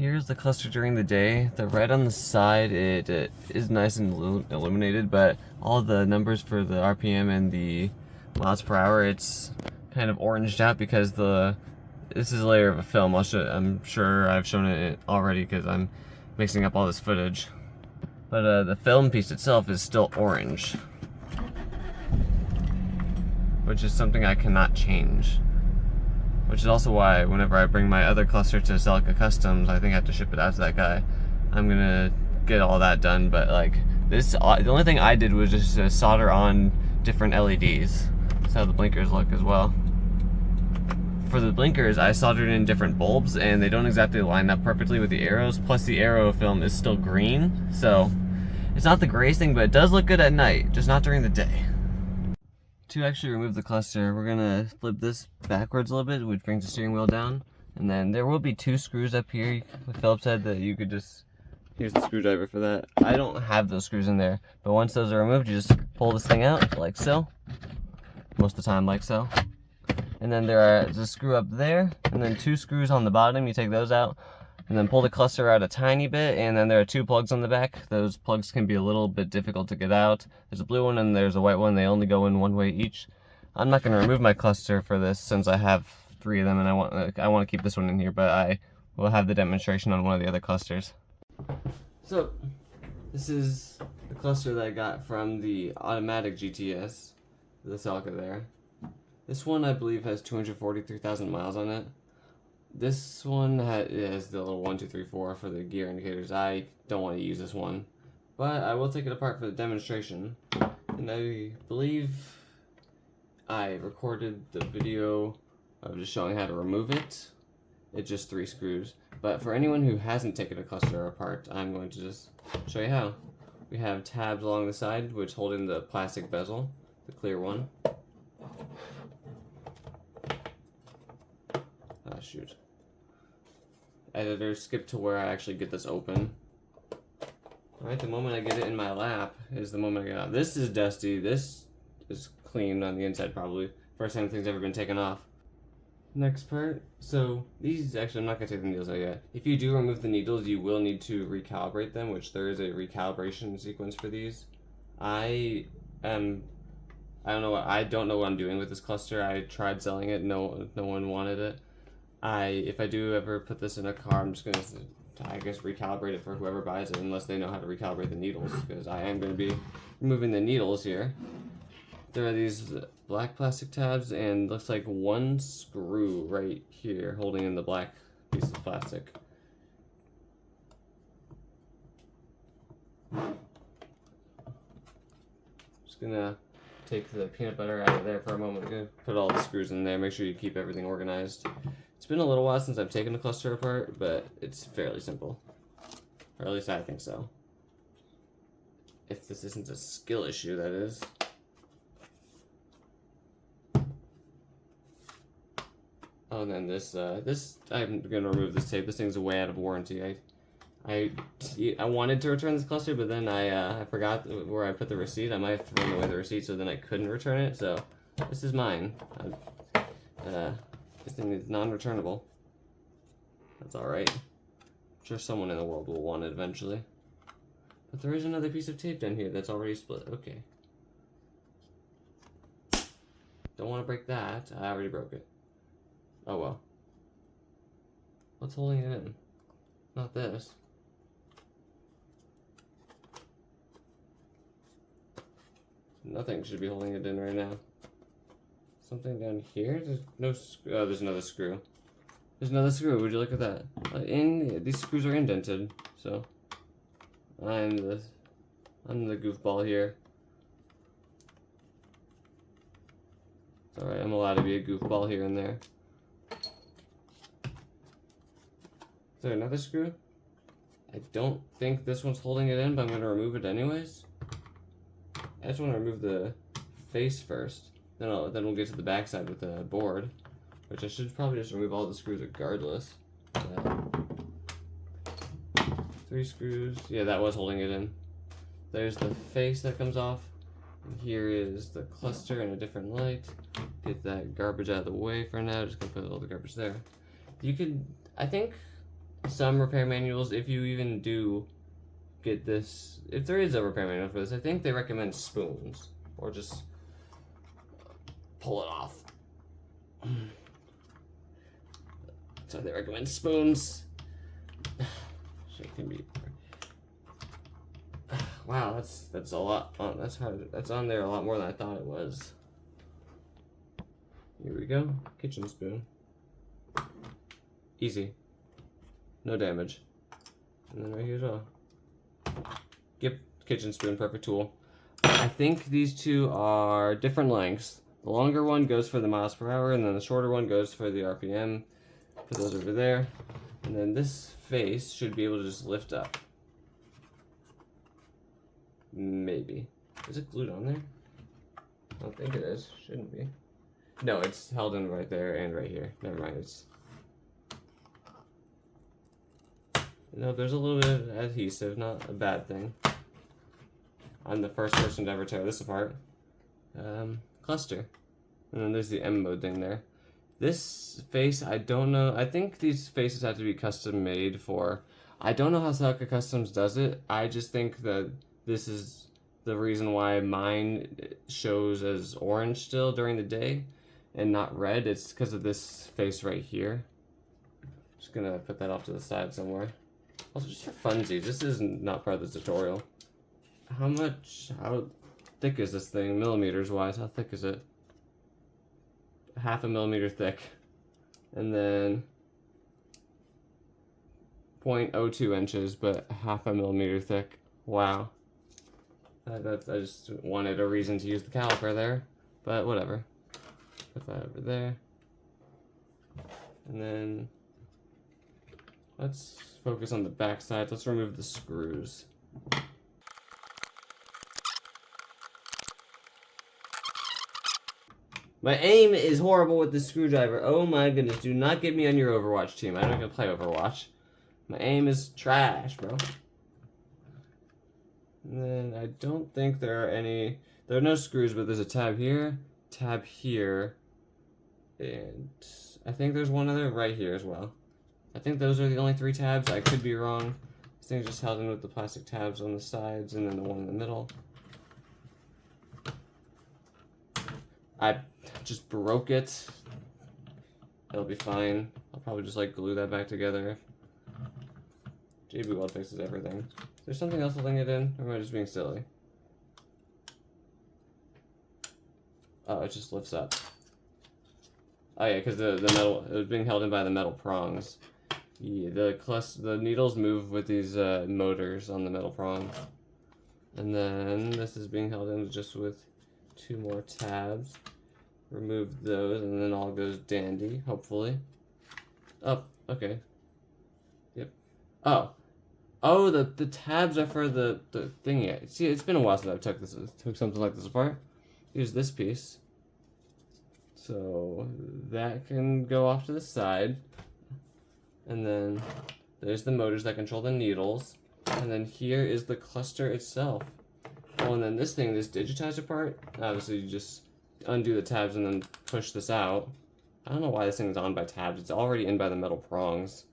Here's the cluster during the day. The red on the side, it is nice and illuminated, but all the numbers for the RPM and the miles per hour, it's kind of oranged out because this is a layer of a film. I'm sure I've shown it already because I'm mixing up all this footage. But the film piece itself is still orange, which is something I cannot change. Which is also why whenever I bring my other cluster to Celica Customs, I think I have to ship it out to that guy. I'm gonna get all that done, but like this, the only thing I did was just solder on different LEDs. That's how the blinkers look as well. For the blinkers, I soldered in different bulbs, and they don't exactly line up perfectly with the arrows. Plus, the arrow film is still green, so it's not the greatest thing, but it does look good at night, just not during the day. To actually remove the cluster, we're gonna flip this backwards a little bit, which brings the steering wheel down. And then there will be two screws up here. Philip said that you could just, here's the screwdriver for that. I don't have those screws in there, but once those are removed, you just pull this thing out like so. Most of the time like so. And then there's a screw up there, and then two screws on the bottom. You take those out, and then pull the cluster out a tiny bit, and then there are two plugs on the back. Those plugs can be a little bit difficult to get out. There's a blue one and there's a white one. They only go in one way each. I'm not going to remove my cluster for this since I have three of them, and I want to keep this one in here, but I will have the demonstration on one of the other clusters. So, this is the cluster that I got from the automatic GTS, the Celica there. This one, I believe, has 243,000 miles on it. This one has the little 1, 2, 3, 4 for the gear indicators. I don't want to use this one, but I will take it apart for the demonstration. And I believe I recorded the video of just showing how to remove it. It's just 3 screws. But for anyone who hasn't taken a cluster apart, I'm going to just show you how. We have tabs along the side, which hold in the plastic bezel, the clear one. Ah, shoot. Editor, skip to where I actually get this open. Alright, the moment I get it in my lap is the moment I get out. This is dusty. This is clean on the inside, probably. First time things ever been taken off. Next part. So, these, actually, I'm not going to take the needles out yet. If you do remove the needles, you will need to recalibrate them, which there is a recalibration sequence for these. I don't know what I'm doing with this cluster. I tried selling it. No one wanted it. If I do ever put this in a car, I'm just going to, I guess, recalibrate it for whoever buys it, unless they know how to recalibrate the needles, because I am going to be removing the needles here. There are these black plastic tabs, and looks like one screw right here holding in the black piece of plastic. Just going to take the peanut butter out of there for a moment. I'm going to put all the screws in there, make sure you keep everything organized. It's been a little while since I've taken a cluster apart, but it's fairly simple. Or at least I think so. If this isn't a skill issue, that is. Oh, and then this, I'm gonna remove this tape. This thing's way out of warranty. I wanted to return this cluster, but then I forgot where I put the receipt. I might have thrown away the receipt, so then I couldn't return it. So this is mine. This thing is non-returnable. That's alright. I'm sure someone in the world will want it eventually. But there is another piece of tape down here that's already split. Okay. Don't want to break that. I already broke it. Oh well. What's holding it in? Not this. Nothing should be holding it in right now. Something down here? There's no screw. Oh, there's another screw. There's another screw. Would you look at that? These screws are indented, so I'm the goofball here. It's alright, I'm allowed to be a goofball here and there. Is there another screw? I don't think this one's holding it in, but I'm going to remove it anyways. I just want to remove the face first. Then we'll get to the backside with the board, which I should probably just remove all the screws regardless. 3 screws. Yeah, that was holding it in. There's the face that comes off. And here is the cluster in a different light. Get that garbage out of the way for now. Just gonna put all the garbage there. You could, I think, some repair manuals, if you even do get this, if there is a repair manual for this, I think they recommend spoons, or just pull it off. So they recommend spoons. Shit can be. Wow, that's a lot. Oh, that's hard. That's on there a lot more than I thought it was. Here we go. Kitchen spoon. Easy. No damage. And then right here as well. Yep, kitchen spoon, perfect tool. I think these two are different lengths. The longer one goes for the miles per hour, and then the shorter one goes for the RPM. Put those over there. And then this face should be able to just lift up. Maybe. Is it glued on there? I don't think it is. Shouldn't be. No, it's held in right there and right here. Never mind. It's. No, there's a little bit of adhesive, not a bad thing. I'm the first person to ever tear this apart. Cluster. And then there's the M mode thing there. This face, I don't know. I think these faces have to be custom made for. I don't know how Celica Customs does it. I just think that this is the reason why mine shows as orange still during the day and not red. It's because of this face right here. Just gonna put that off to the side somewhere. Also, just for funsies, this is not part of the tutorial. How thick is this thing, millimeters wise? How thick is it? Half a millimeter thick. And then 0.02 inches, but half a millimeter thick. Wow. I just wanted a reason to use the caliper there, but whatever. Put that over there. And then let's focus on the back side. Let's remove the screws. My aim is horrible with this screwdriver. Oh my goodness, do not get me on your Overwatch team. I'm not gonna play Overwatch. My aim is trash, bro. And then I don't think there are no screws, but there's a tab here, and I think there's one other right here as well. I think those are the only 3 tabs. I could be wrong. This thing's just held in with the plastic tabs on the sides and then the one in the middle. I just broke it. It'll be fine. I'll probably just like glue that back together. JB Weld fixes everything. Is there something else holding it in, or am I just being silly? Oh, it just lifts up. Oh yeah, because the metal, it was being held in by the metal prongs. Yeah, the needles move with these motors on the metal prong. And then this is being held in just with 2 more tabs. Remove those, and then all goes dandy, hopefully. Oh, okay. Yep. Oh, the tabs are for the thingy. See, it's been a while since I've took something like this apart. Here's this piece. So that can go off to the side. And then there's the motors that control the needles. And then here is the cluster itself. Oh, and then this digitizer part, obviously you just undo the tabs and then push this out. I don't know why this thing is on by tabs. It's already in by the metal prongs.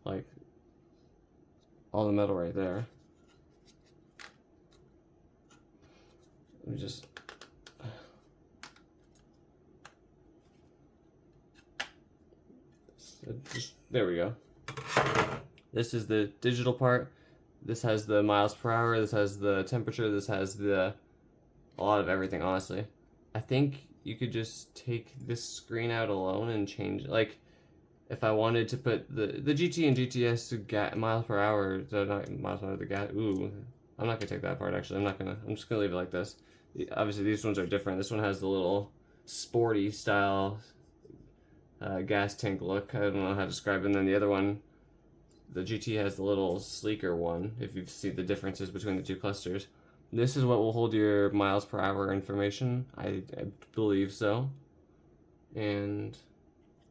Like, all the metal right there. Let me just... There we go. This is the digital part. This has the miles per hour. This has the temperature. This has a lot of everything, honestly. I think you could just take this screen out alone and change it. Like, if I wanted to put the GT and GTS miles per hour, so not miles per hour, the gas. Ooh, I'm not gonna take that part. Actually, I'm just gonna leave it like this. Obviously, these ones are different. This one has the little sporty style gas tank look. I don't know how to describe it. And then the other one, the GT has the little sleeker one, if you see the differences between the 2 clusters. This is what will hold your miles per hour information. I believe so. And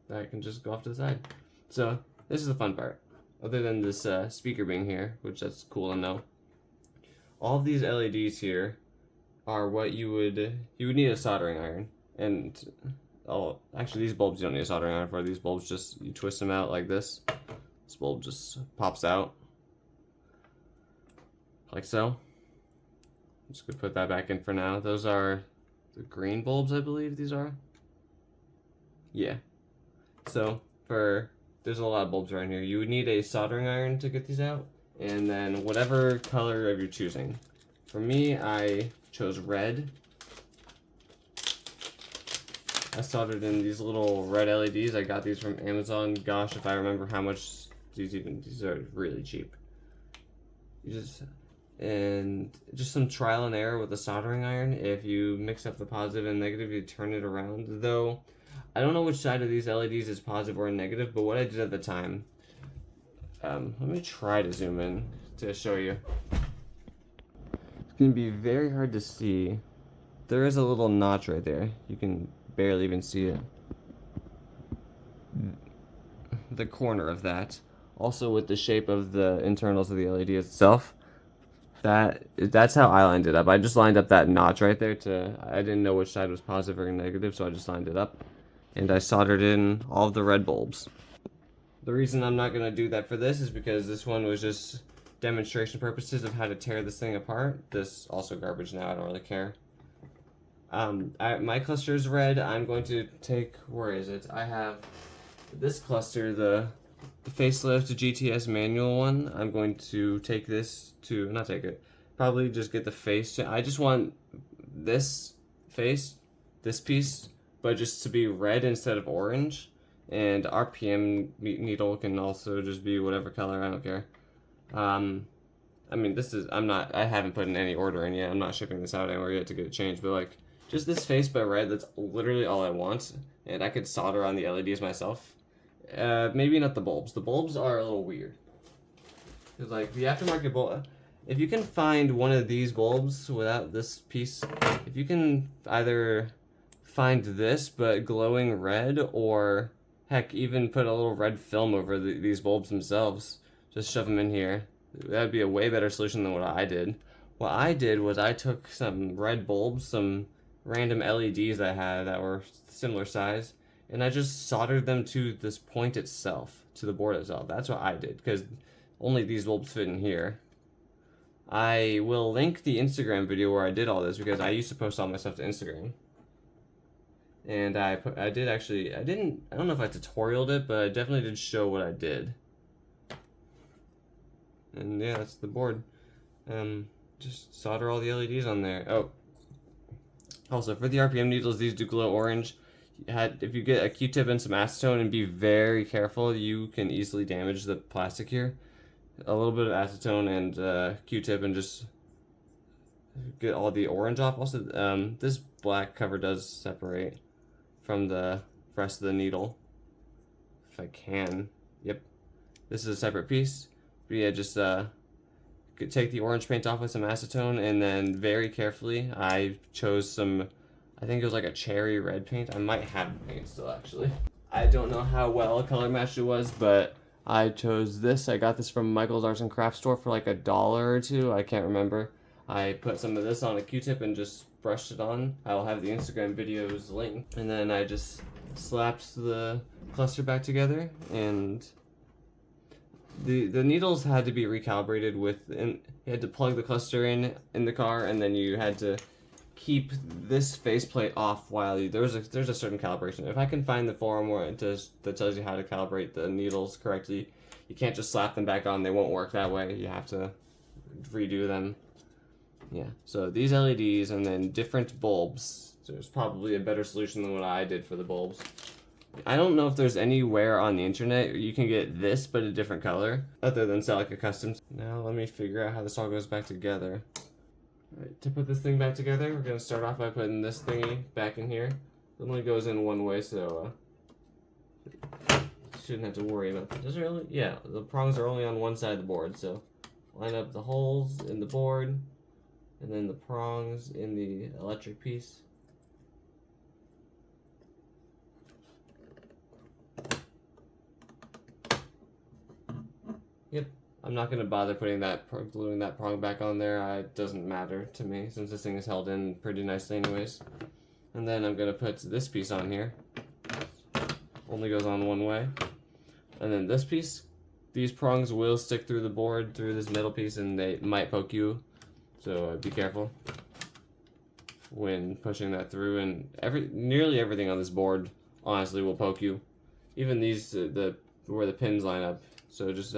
that can just go off to the side. So this is the fun part. Other than this speaker being here, which that's cool to know. All of these LEDs here are what you would need a soldering iron. And oh, actually these bulbs you don't need a soldering iron for. These bulbs just, you twist them out like this. This bulb just pops out. Like so. I'm just gonna put that back in for now. Those are the green bulbs, I believe these are. Yeah. So, there's a lot of bulbs around here. You would need a soldering iron to get these out. And then whatever color of your choosing. For me, I chose red. I soldered in these little red LEDs. I got these from Amazon. Gosh, if I remember how much these are really cheap. And just some trial and error with a soldering iron. If you mix up the positive and negative, you turn it around. Though, I don't know which side of these LEDs is positive or negative, but what I did at the time, let me try to zoom in to show you. It's gonna be very hard to see. There is a little notch right there. You can barely even see it. The corner of that. Also with the shape of the internals of the LED itself. That's how I lined it up. I just lined up that notch right there I didn't know which side was positive or negative, so I just lined it up. And I soldered in all of the red bulbs. The reason I'm not going to do that for this is because this one was just demonstration purposes of how to tear this thing apart. This also garbage now, I don't really care. My cluster is red. I'm going to take, where is it? I have this cluster, the facelift GTS manual one. I'm going to take this to, not take it, probably just get the face. I just want this face, this piece, but just to be red instead of orange. And RPM needle can also just be whatever color, I don't care. I mean, I haven't put in any order in yet. I'm not shipping this out anywhere yet to get it changed, but like, just this face but red, that's literally all I want. And I could solder on the LEDs myself. Maybe not the bulbs. The bulbs are a little weird. Because like, the aftermarket bulb, if you can find one of these bulbs without this piece, if you can either find this but glowing red, or heck, even put a little red film over these bulbs themselves, just shove them in here, that would be a way better solution than what I did. What I did was I took some red bulbs, some random LEDs I had that were similar size, and I just soldered them to this point itself, to the board itself. That's what I did, because only these bulbs fit in here. I will link the Instagram video where I did all this, because I used to post all my stuff to Instagram. And I don't know if I tutorialed it, but I definitely did show what I did. And yeah, that's the board. Just solder all the LEDs on there. Oh, also for the RPM needles, these do glow orange. If you get a Q-tip and some acetone and be very careful, you can easily damage the plastic here. A little bit of acetone and Q-tip and just get all the orange off. Also, this black cover does separate from the rest of the needle. If I can. Yep. This is a separate piece. But yeah, just take the orange paint off with some acetone, and then very carefully, I chose some, I think it was like a cherry red paint. I might have the paint still, actually. I don't know how well color matched it was, but I chose this. I got this from Michael's Arts and Crafts store for like $1 or $2. I can't remember. I put some of this on a Q-tip and just brushed it on. I'll have the Instagram videos linked. And then I just slapped the cluster back together, and the needles had to be recalibrated you had to plug the cluster in the car, and then you had to keep this faceplate off while there's a certain calibration. If I can find the forum that tells you how to calibrate the needles correctly, you can't just slap them back on. They won't work that way. You have to redo them. Yeah, so these LEDs and then different bulbs. There's probably a better solution than what I did for the bulbs. I don't know if there's anywhere on the internet you can get this but a different color other than Celica Customs. Now let me figure out how this all goes back together. Alright, to put this thing back together, we're going to start off by putting this thingy back in here. It only goes in one way, so shouldn't have to worry about that. Does it really? Yeah, the prongs are only on one side of the board, so line up the holes in the board and then the prongs in the electric piece. Yep, I'm not going to bother gluing that prong back on there. It doesn't matter to me since this thing is held in pretty nicely anyways. And then I'm going to put this piece on here. only goes on one way. And then this piece, these prongs will stick through the board, through this middle piece, and they might poke you. So be careful when pushing that through. And nearly everything on this board, honestly, will poke you. Even these, where the pins line up. So just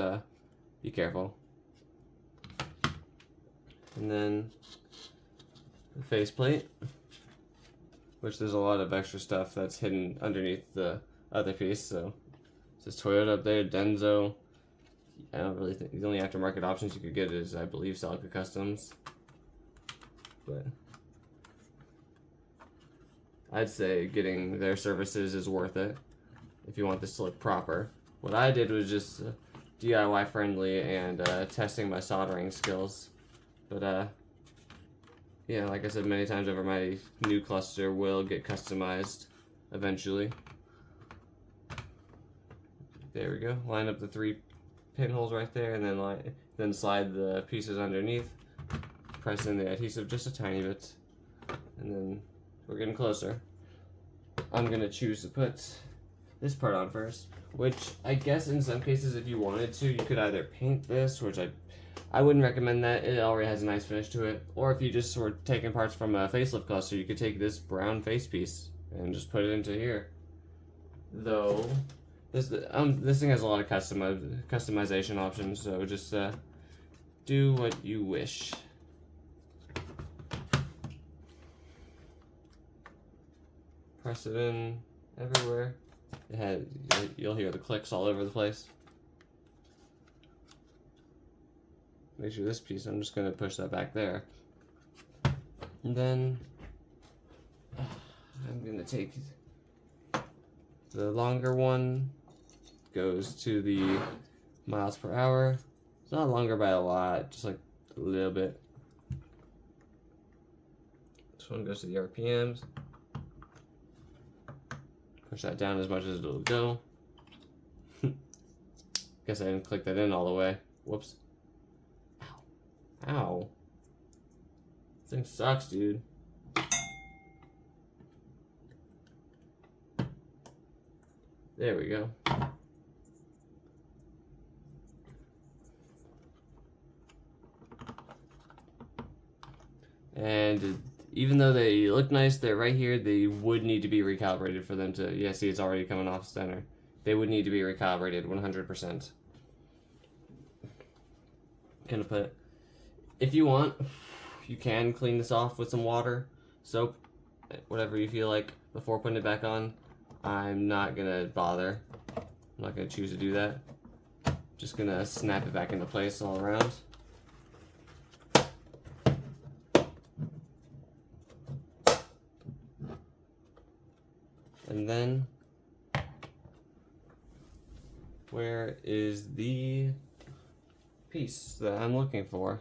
be careful. And then the faceplate, which there's a lot of extra stuff that's hidden underneath the other piece. So it says Toyota up there, Denso. I don't really think the only aftermarket options you could get is, I believe, Celica Customs. But I'd say getting their services is worth it if you want this to look proper. What I did was just DIY friendly and testing my soldering skills. But yeah, like I said many times over, my new cluster will get customized eventually. There we go. Line up the 3 pinholes right there, and then slide the pieces underneath. Press in the adhesive just a tiny bit, and then we're getting closer. I'm gonna choose to put this part on first, which I guess in some cases, if you wanted to, you could either paint this, which I wouldn't recommend that. It already has a nice finish to it. Or if you just were taking parts from a facelift cluster, you could take this brown face piece and just put it into here. Though this thing has a lot of customization options, so just do what you wish. Press it in everywhere. You'll hear the clicks all over the place. Make sure this piece, I'm just going to push that back there. And then I'm going to take the longer one, goes to the miles per hour. It's not longer by a lot, just like a little bit. This one goes to the RPMs. Push that down as much as it'll go. Guess I didn't click that in all the way. Whoops. Ow. Ow. This thing sucks, dude. There we go. And even though they look nice, they're right here, they would need to be recalibrated for them to, yeah, see, it's already coming off center. They would need to be recalibrated 100%. Gonna put, if you want, you can clean this off with some water, soap, whatever you feel like before putting it back on. I'm not gonna bother. I'm not gonna choose to do that. Just gonna snap it back into place all around. And then, where is the piece that I'm looking for?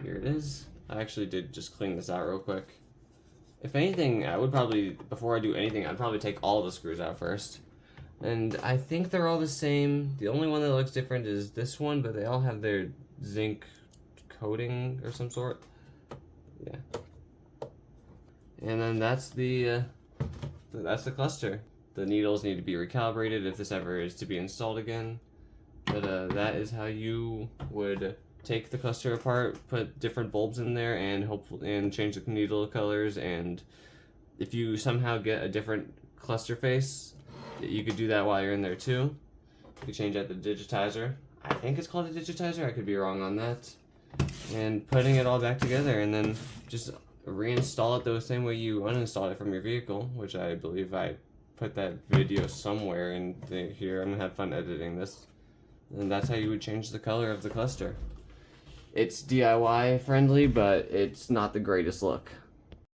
Here it is. I actually did just clean this out real quick. If anything, I would probably, before I do anything, I'd probably take all the screws out first. And I think they're all the same. The only one that looks different is this one, but they all have their zinc coating or some sort. Yeah. And then that's the cluster. The needles need to be recalibrated if this ever is to be installed again. But that is how you would take the cluster apart, put different bulbs in there, and change the needle colors. And if you somehow get a different cluster face, you could do that while you're in there too. You could change out the digitizer. I think it's called a digitizer. I could be wrong on that. And putting it all back together, and then just reinstall it the same way you uninstalled it from your vehicle, which I believe I put that video somewhere in here. I'm gonna have fun editing this. And that's how you would change the color of the cluster. It's DIY friendly, but it's not the greatest look.